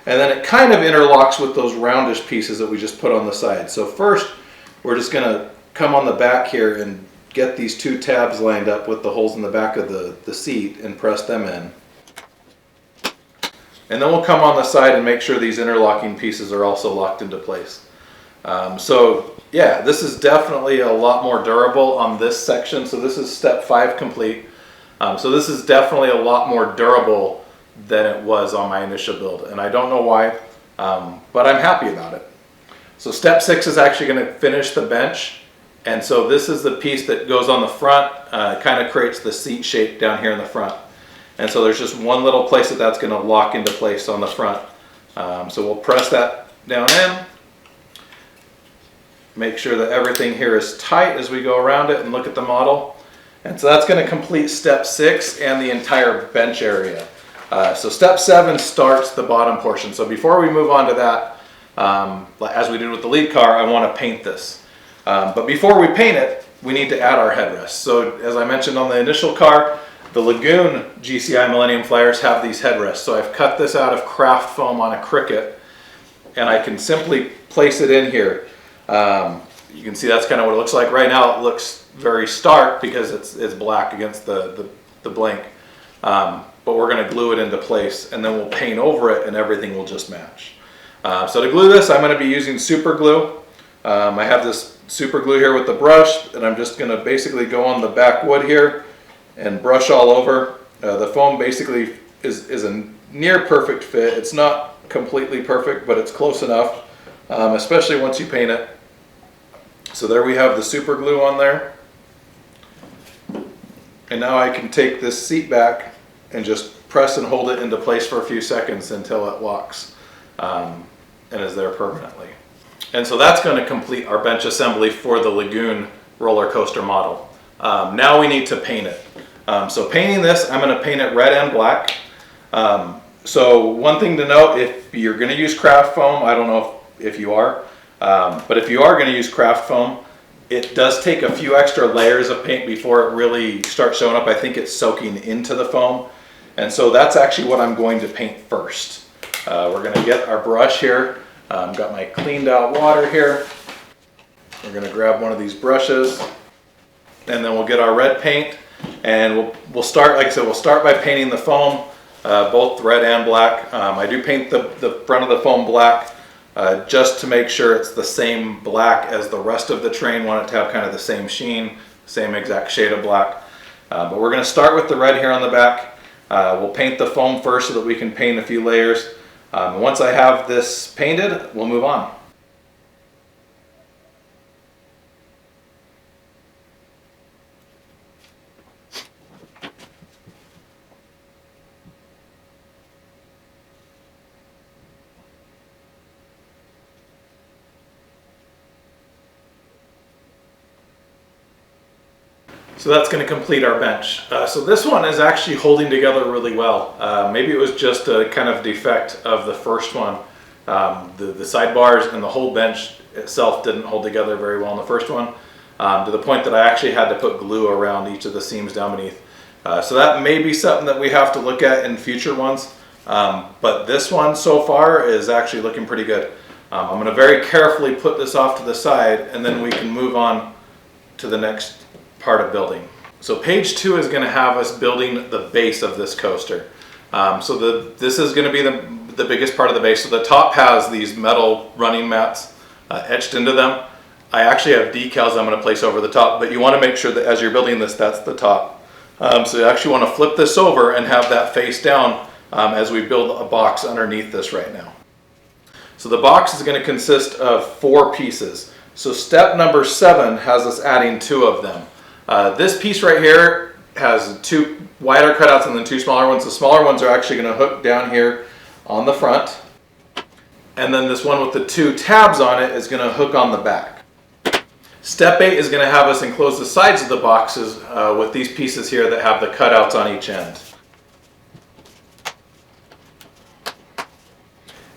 and then it kind of interlocks with those roundish pieces that we just put on the side. So first, we're just going to come on the back here and get these 2 tabs lined up with the holes in the back of the seat and press them in. And then we'll come on the side and make sure these interlocking pieces are also locked into place. So yeah, this is definitely a lot more durable on this section. So this is step 5 complete. So this is definitely a lot more durable than it was on my initial build. And I don't know why, but I'm happy about it. So step 6 is actually going to finish the bench. And so this is the piece that goes on the front, kind of creates the seat shape down here in the front. And so there's just one little place that's going to lock into place on the front. So we'll press that down in. Make sure that everything here is tight as we go around it and look at the model. And so that's going to complete step 6 and the entire bench area. So step 7 starts the bottom portion. So before we move on to that, as we did with the lead car, I want to paint this. But before we paint it, we need to add our headrests. So as I mentioned on the initial car, the Lagoon GCI Millennium flyers have these headrests. So I've cut this out of craft foam on a Cricut, and I can simply place it in here. You can see that's kind of what it looks like. Right now it looks very stark because it's black against the blank. But we're going to glue it into place, and then we'll paint over it and everything will just match. So to glue this, I'm going to be using super glue. I have this super glue here with the brush, and I'm just going to basically go on the back wood here and brush all over. The foam basically is a near perfect fit. It's not completely perfect, but it's close enough, especially once you paint it. So there we have the super glue on there. And now I can take this seat back and just press and hold it into place for a few seconds until it locks and is there permanently. And so that's going to complete our bench assembly for the Lagoon roller coaster model. Now we need to paint it. So painting this, I'm going to paint it red and black. So one thing to note, if you're going to use craft foam, I don't know if you are, but if you are going to use craft foam, it does take a few extra layers of paint before it really starts showing up. I think it's soaking into the foam. And so that's actually what I'm going to paint first. We're going to get our brush here. Got my cleaned out water here. We're going to grab one of these brushes, and then we'll get our red paint, and we'll start, like I said, we'll start by painting the foam, both red and black. I do paint the front of the foam black just to make sure it's the same black as the rest of the train. Want it to have kind of the same sheen, same exact shade of black. But we're going to start with the red here on the back. We'll paint the foam first so that we can paint a few layers. Once I have this painted, we'll move on. So that's going to complete our bench. So this one is actually holding together really well. Maybe it was just a kind of defect of the first one. The sidebars and the whole bench itself didn't hold together very well in the first one, to the point that I actually had to put glue around each of the seams down beneath. So that may be something that we have to look at in future ones. But this one so far is actually looking pretty good. I'm going to very carefully put this off to the side, and then we can move on to the next part of building. So page 2 is going to have us building the base of this coaster. This is going to be the biggest part of the base. So the top has these metal running mats etched into them. I actually have decals I'm going to place over the top, but you want to make sure that as you're building this, that's the top. So you actually want to flip this over and have that face down as we build a box underneath this right now. So the box is going to consist of 4 pieces. So step number 7 has us adding 2 of them. This piece right here has 2 wider cutouts and then 2 smaller ones. The smaller ones are actually going to hook down here on the front. And then this one with the 2 tabs on it is going to hook on the back. Step 8 is going to have us enclose the sides of the boxes with these pieces here that have the cutouts on each end.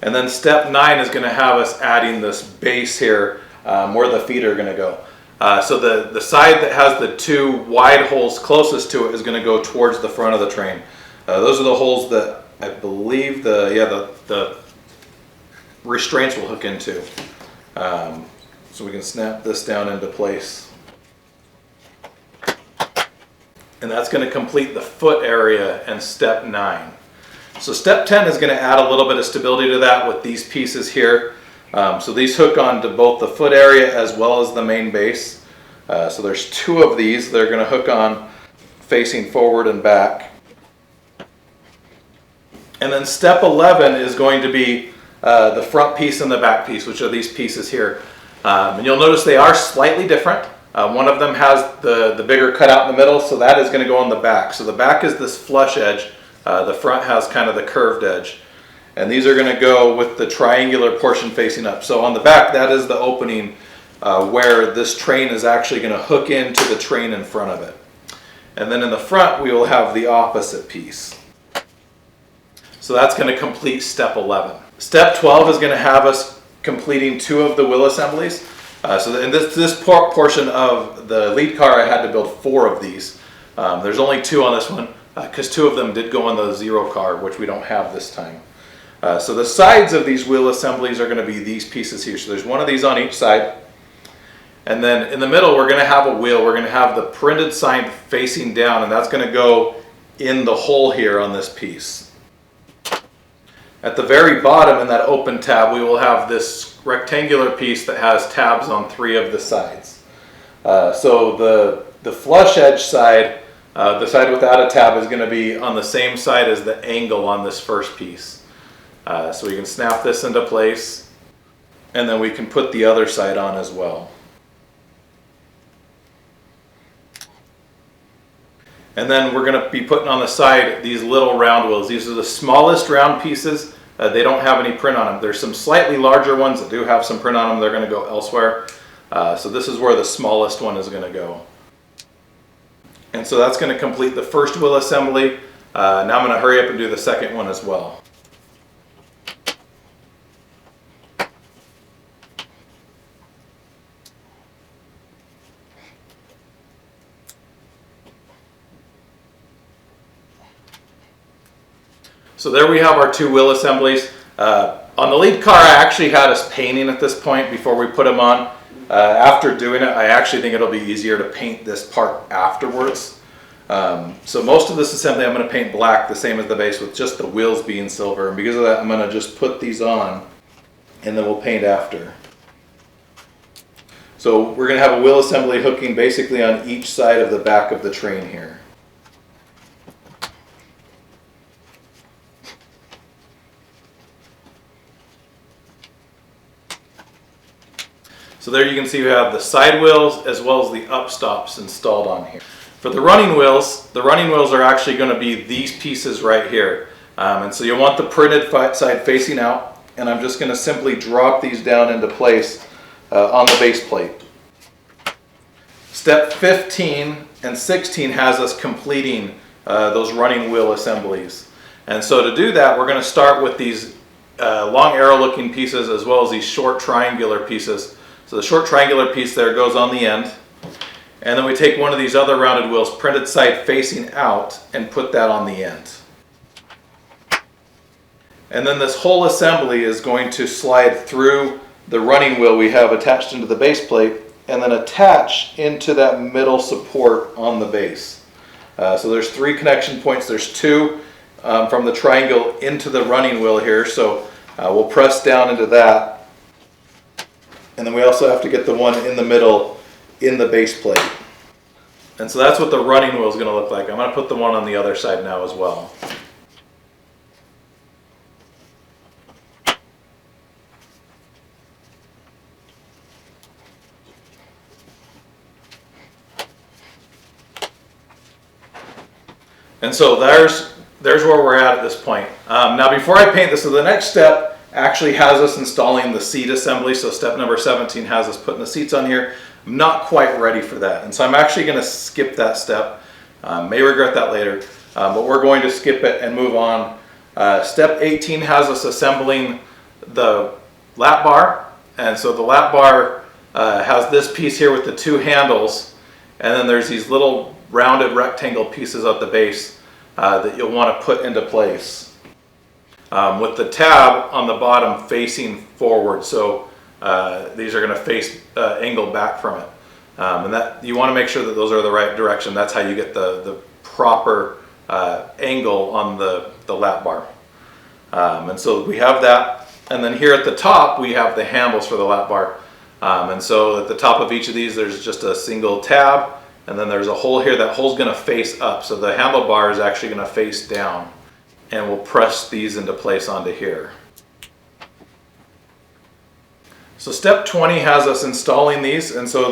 And then step 9 is going to have us adding this base here where the feet are going to go. So the side that has the 2 wide holes closest to it is going to go towards the front of the train. Those are the holes that I believe the restraints will hook into. So we can snap this down into place. And that's going to complete the foot area and step 9. So step 10 is going to add a little bit of stability to that with these pieces here. So these hook on to both the foot area as well as the main base. So there's 2 of these. They're going to hook on facing forward and back. And then step 11 is going to be the front piece and the back piece, which are these pieces here. And you'll notice they are slightly different. One of them has the bigger cutout in the middle, so that is going to go on the back. So the back is this flush edge. The front has kind of the curved edge. And these are going to go with the triangular portion facing up. So on the back, that is the opening where this train is actually going to hook into the train in front of it. And then in the front, we will have the opposite piece. So that's going to complete step 11. Step 12 is going to have us completing 2 of the wheel assemblies. So in this portion of the lead car, I had to build 4 of these. There's only 2 on this one because 2 of them did go on the 0 car, which we don't have this time. So the sides of these wheel assemblies are going to be these pieces here. So there's 1 of these on each side. And then in the middle, we're going to have a wheel. We're going to have the printed sign facing down, and that's going to go in the hole here on this piece. At the very bottom in that open tab, we will have this rectangular piece that has tabs on 3 of the sides. So the flush edge side, the side without a tab, is going to be on the same side as the angle on this first piece. So we can snap this into place, and then we can put the other side on as well. And then we're going to be putting on the side these little round wheels. These are the smallest round pieces. They don't have any print on them. There's some slightly larger ones that do have some print on them. They're going to go elsewhere. So this is where the smallest one is going to go. And so that's going to complete the first wheel assembly. Now I'm going to hurry up and do the second one as well. So there we have our 2 wheel assemblies. On the lead car, I actually had us painting at this point before we put them on. After doing it, I actually think it'll be easier to paint this part afterwards. So most of this assembly I'm going to paint black, the same as the base, with just the wheels being silver. And because of that, I'm going to just put these on, and then we'll paint after. So we're going to have a wheel assembly hooking basically on each side of the back of the train here. So there you can see we have the side wheels as well as the upstops installed on here. For the running wheels are actually going to be these pieces right here. And so you want the printed side facing out, and I'm just going to simply drop these down into place on the base plate. Step 15 and 16 has us completing those running wheel assemblies. And so to do that, we're going to start with these long arrow looking pieces as well as these short triangular pieces. So the short triangular piece there goes on the end, and then we take one of these other rounded wheels, printed side facing out, and put that on the end. And then this whole assembly is going to slide through the running wheel we have attached into the base plate, and then attach into that middle support on the base. So there's 3 connection points. There's 2 from the triangle into the running wheel here. So we'll press down into that. And then we also have to get the one in the middle in the base plate. And so that's what the running wheel is going to look like. I'm going to put the one on the other side now as well. And so there's where we're at this point. Now before I paint this, so the next step actually has us installing the seat assembly. So step number 17 has us putting the seats on here. I'm not quite ready for that. And so I'm actually going to skip that step. May regret that later, but we're going to skip it and move on. Step 18 has us assembling the lap bar. And so the lap bar has this piece here with the two handles. And then there's these little rounded rectangle pieces at the base that you'll want to put into place. With the tab on the bottom facing forward. So these are going to face angled back from it. And that you want to make sure that those are the right direction. That's how you get the proper angle on the lap bar. And so we have that. And then here at the top, we have the handles for the lap bar. And so at the top of each of these, there's just a single tab. And then there's a hole here. That hole's going to face up. So the handlebar is actually going to face down. And we'll press these into place onto here. So step 20 has us installing these. And so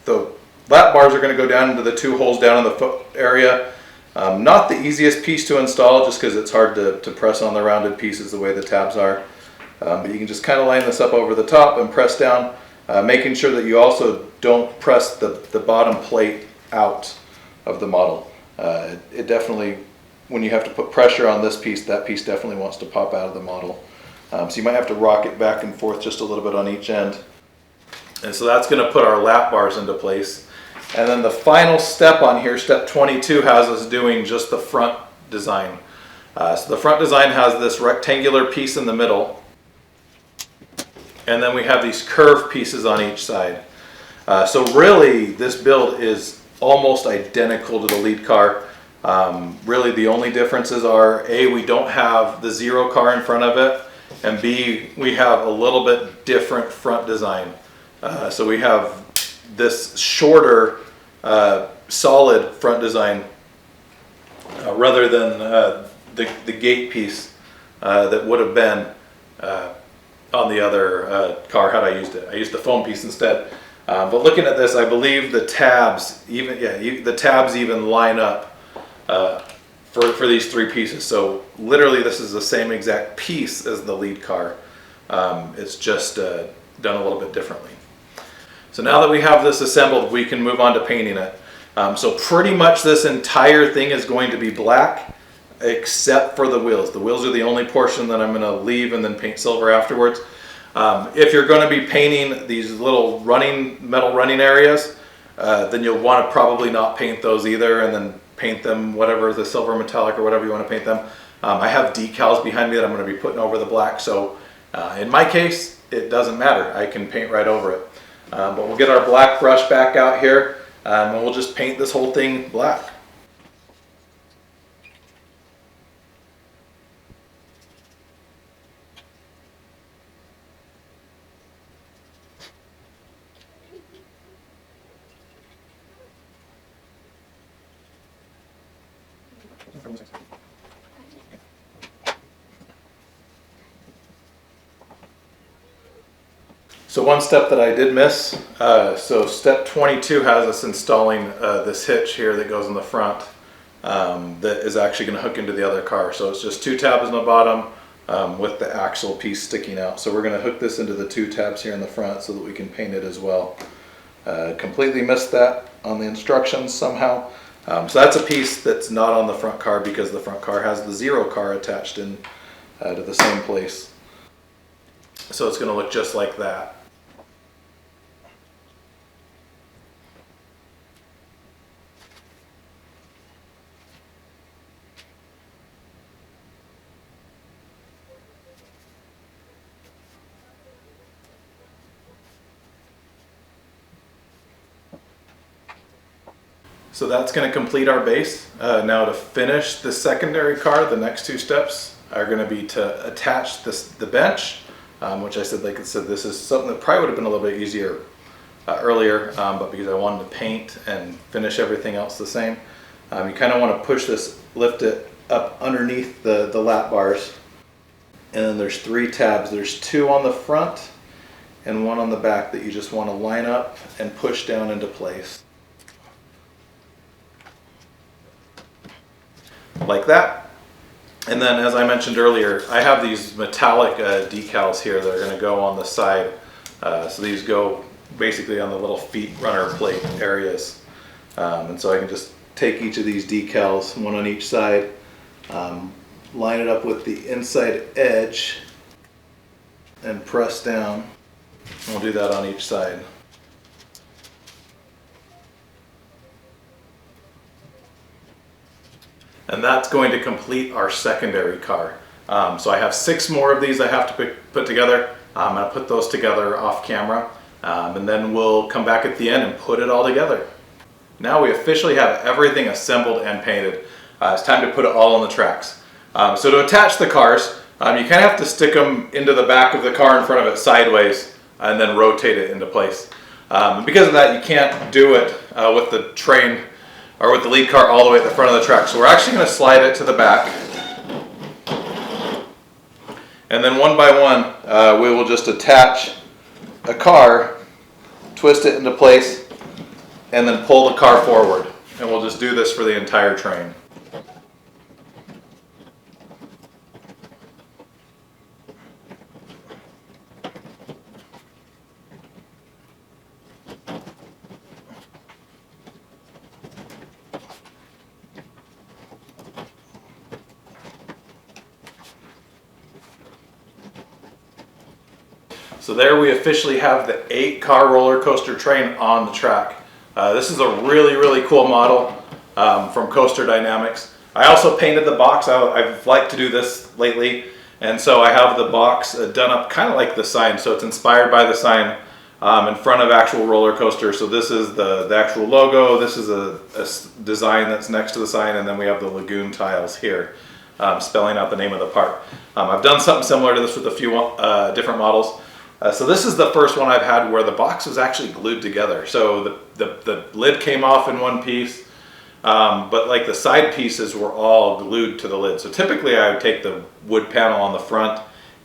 the lap bars are going to go down into the two holes down in the foot area. Not the easiest piece to install just because it's hard to press on the rounded pieces the way the tabs are. But you can just kind of line this up over the top and press down, making sure that you also don't press the bottom plate out of the model. It definitely, when you have to put pressure on this piece, that piece definitely wants to pop out of the model. So you might have to rock it back and forth just a little bit on each end. And so that's going to put our lap bars into place. And then the final step on here, step 22, has us doing just the front design. So the front design has this rectangular piece in the middle. And then we have these curved pieces on each side. So really, this build is almost identical to the lead car. Really, the only differences are, A, we don't have the zero car in front of it, and B, we have a little bit different front design. So we have this shorter, solid front design rather than the gate piece that would have been on the other car had I used it. I used the foam piece instead. But looking at this, I believe the tabs even line up for these three pieces. So literally this is the same exact piece as the lead car. It's just done a little bit differently. So now that we have this assembled, we can move on to painting it. So pretty much this entire thing is going to be black except for the wheels. The wheels are the only portion that I'm going to leave and then paint silver afterwards. If you're going to be painting these little metal running areas, then you'll want to probably not paint those either, and then paint them whatever, the silver metallic or whatever you want to paint them. I have decals behind me that I'm going to be putting over the black, so in my case it doesn't matter. I can paint right over it. But we'll get our black brush back out here, and we'll just paint this whole thing black. So one step that I did miss, so step 22 has us installing this hitch here that goes in the front that is actually going to hook into the other car. So it's just two tabs on the bottom with the axle piece sticking out. So we're going to hook this into the two tabs here in the front so that we can paint it as well. Completely missed that on the instructions somehow. So that's a piece that's not on the front car because the front car has the zero car attached in to the same place. So it's going to look just like that. So that's going to complete our base. Now to finish the secondary car, the next two steps are going to be to attach the bench, which I said, like I said, this is something that probably would have been a little bit easier earlier, but because I wanted to paint and finish everything else the same, you kind of want to push this, lift it up underneath the lap bars, and then there's 3 tabs. There's 2 on the front and 1 on the back that you just want to line up and push down into place. Like that. And then, as I mentioned earlier, I have these metallic decals here that are going to go on the side. So these go basically on the little feet runner plate areas. And so I can just take each of these decals, 1 on each side, line it up with the inside edge, and press down. And we'll do that on each side. And that's going to complete our secondary car. So I have 6 more of these I have to put together. I'm going to put those together off camera, and then we'll come back at the end and put it all together. Now we officially have everything assembled and painted. It's time to put it all on the tracks. So to attach the cars, you kind of have to stick them into the back of the car in front of it sideways and then rotate it into place. Because of that, you can't do it with the train or with the lead car all the way at the front of the track. So we're actually going to slide it to the back. And then one by one, we will just attach a car, twist it into place, and then pull the car forward. And we'll just do this for the entire train. So there we officially have the 8-car roller coaster train on the track. This is a really, really cool model from CoasterDynamix. I also painted the box. I've liked to do this lately, and so I have the box done up kind of like the sign. So it's inspired by the sign in front of actual roller coaster. So this is the actual logo. This is a design that's next to the sign, and then we have the Lagoon tiles here spelling out the name of the park. I've done something similar to this with a few different models. So this is the first one I've had where the box was actually glued together. So the lid came off in one piece, but like the side pieces were all glued to the lid. So typically I would take the wood panel on the front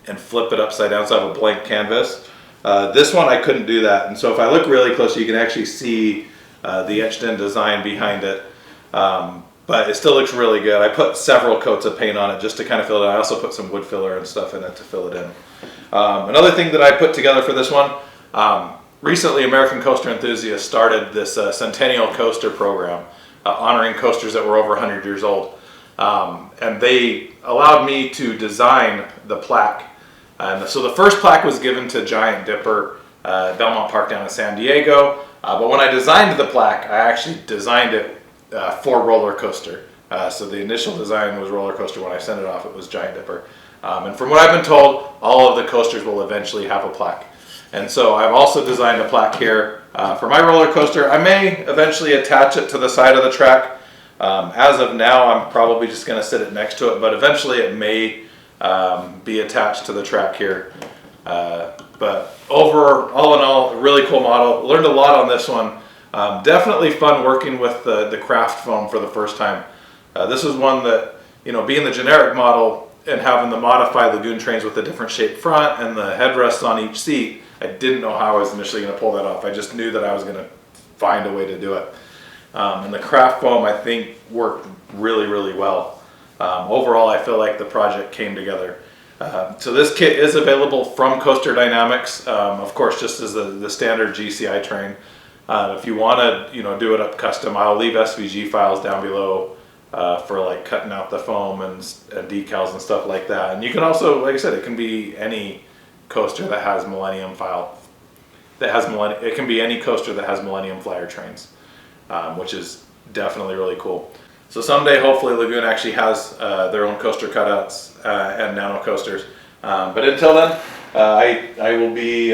and flip it upside down so I have a blank canvas. This one I couldn't do that, and so if I look really close you can actually see the etched in design behind it. But it still looks really good. I put several coats of paint on it just to kind of fill it in. I also put some wood filler and stuff in it to fill it in. Another thing that I put together for this one, recently American Coaster Enthusiasts started this Centennial Coaster program honoring coasters that were over 100 years old. And they allowed me to design the plaque. And so the first plaque was given to Giant Dipper Belmont Park down in San Diego. But when I designed the plaque, I actually designed it for roller coaster. So the initial design was roller coaster. When I sent it off, it was Giant Dipper. And from what I've been told, all of the coasters will eventually have a plaque. And so I've also designed a plaque here for my roller coaster. I may eventually attach it to the side of the track. As of now, I'm probably just going to sit it next to it, but eventually it may be attached to the track here. But all in all, a really cool model. Learned a lot on this one. Definitely fun working with the craft foam for the first time. This was one that, being the generic model and having the modified Lagoon trains with a different shaped front and the headrests on each seat, I didn't know how I was initially going to pull that off. I just knew that I was going to find a way to do it. And the craft foam, I think, worked really, really well. Overall, I feel like the project came together. So this kit is available from CoasterDynamix, of course, just as the standard GCI train. If you want to, do it up custom, I'll leave SVG files down below for like cutting out the foam and decals and stuff like that. And you can also, like I said, it can be any coaster that has Millennium it can be any coaster that has Millennium Flyer trains, which is definitely really cool. So someday, hopefully, Lagoon actually has their own coaster cutouts and nano coasters. But until then, I will be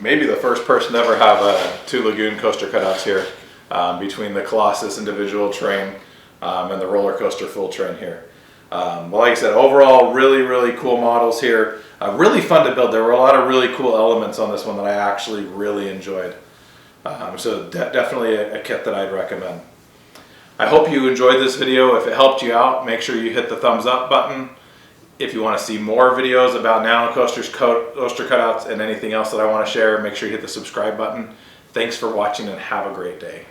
maybe the first person to ever have 2 Lagoon coaster cutouts here. between the Colossus individual train and the roller coaster full train here. Well, like I said, overall, really cool models here. Really fun to build. There were a lot of really cool elements on this one that I actually really enjoyed. So definitely a kit that I'd recommend. I hope you enjoyed this video. If it helped you out, make sure you hit the thumbs up button. If you want to see more videos about nano coasters, coaster cutouts, and anything else that I want to share, make sure you hit the subscribe button. Thanks for watching and have a great day.